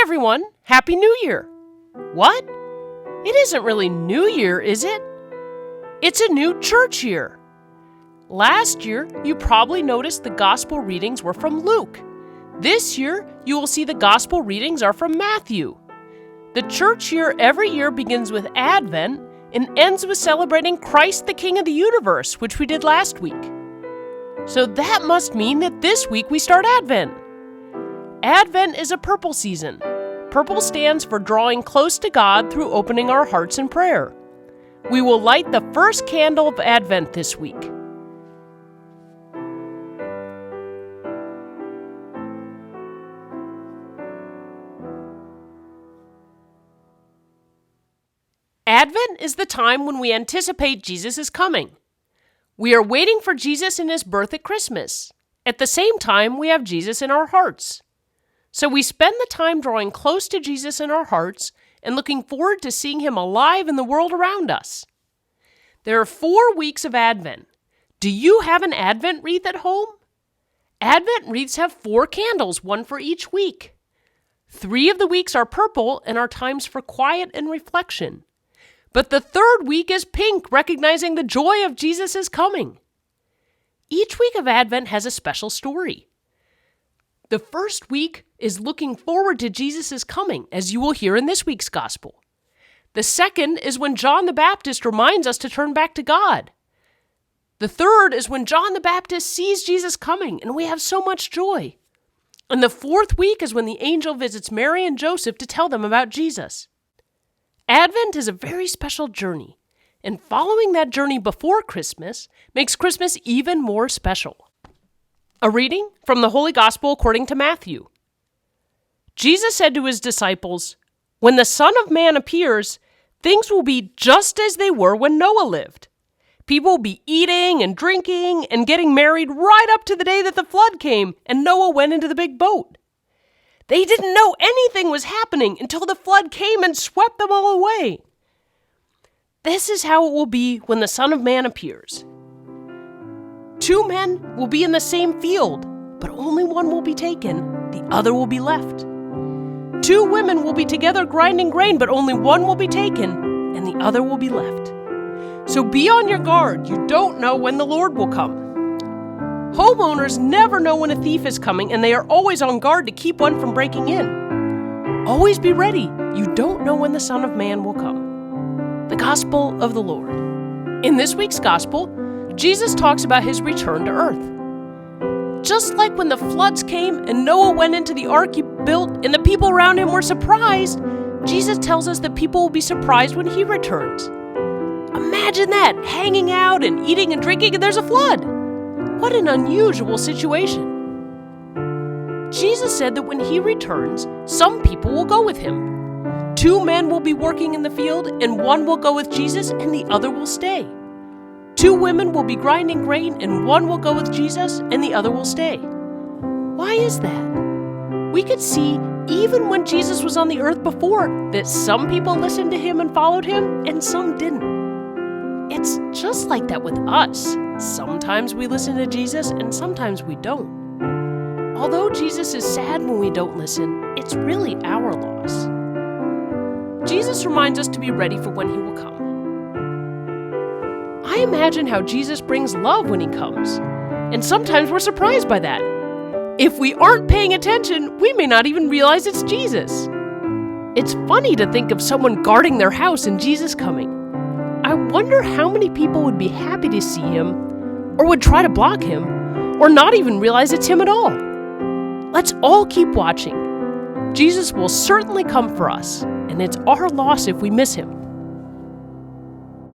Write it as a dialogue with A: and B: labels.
A: everyone! Happy New Year! What? It isn't really New Year, is it? It's a new church year. Last year, you probably noticed the gospel readings were from Luke. This year, you will see the gospel readings are from Matthew. The church year every year begins with Advent and ends with celebrating Christ the King of the universe, which we did last week. So that must mean that this week we start Advent. Advent is a purple season. Purple stands for drawing close to God through opening our hearts in prayer. We will light the first candle of Advent this week. Advent is the time when we anticipate Jesus' coming. We are waiting for Jesus in his birth at Christmas. At the same time, we have Jesus in our hearts. So we spend the time drawing close to Jesus in our hearts and looking forward to seeing him alive in the world around us. There are 4 weeks of Advent. Do you have an Advent wreath at home? Advent wreaths have 4 candles, one for each week. 3 of the weeks are purple and are times for quiet and reflection. But the 3rd week is pink, recognizing the joy of Jesus' coming. Each week of Advent has a special story. The first week is looking forward to Jesus' coming, as you will hear in this week's gospel. The second is when John the Baptist reminds us to turn back to God. The third is when John the Baptist sees Jesus coming, and we have so much joy. And the 4th week is when the angel visits Mary and Joseph to tell them about Jesus. Advent is a very special journey, and following that journey before Christmas makes Christmas even more special. A reading from the Holy Gospel according to Matthew. Jesus said to his disciples, "When the Son of Man appears, things will be just as they were when Noah lived. People will be eating and drinking and getting married right up to the day that the flood came and Noah went into the big boat. They didn't know anything was happening until the flood came and swept them all away. This is how it will be when the Son of Man appears. 2 men will be in the same field, but only one will be taken, the other will be left. 2 women will be together grinding grain, but only one will be taken, and the other will be left. So be on your guard, you don't know when the Lord will come. Homeowners never know when a thief is coming, and they are always on guard to keep one from breaking in. Always be ready, you don't know when the Son of Man will come." The Gospel of the Lord. In this week's Gospel, Jesus talks about his return to earth. Just like when the floods came and Noah went into the ark he built and the people around him were surprised, Jesus tells us that people will be surprised when he returns. Imagine that, hanging out and eating and drinking and there's a flood. What an unusual situation. Jesus said that when he returns, some people will go with him. 2 men will be working in the field and one will go with Jesus and the other will stay. 2 women will be grinding grain, and one will go with Jesus, and the other will stay. Why is that? We could see, even when Jesus was on the earth before, that some people listened to him and followed him, and some didn't. It's just like that with us. Sometimes we listen to Jesus, and sometimes we don't. Although Jesus is sad when we don't listen, it's really our loss. Jesus reminds us to be ready for when he will come. I imagine how Jesus brings love when he comes, and sometimes we're surprised by that. If we aren't paying attention, we may not even realize it's Jesus. It's funny to think of someone guarding their house and Jesus coming. I wonder how many people would be happy to see him, or would try to block him, or not even realize it's him at all. Let's all keep watching. Jesus will certainly come for us, and it's our loss if we miss him.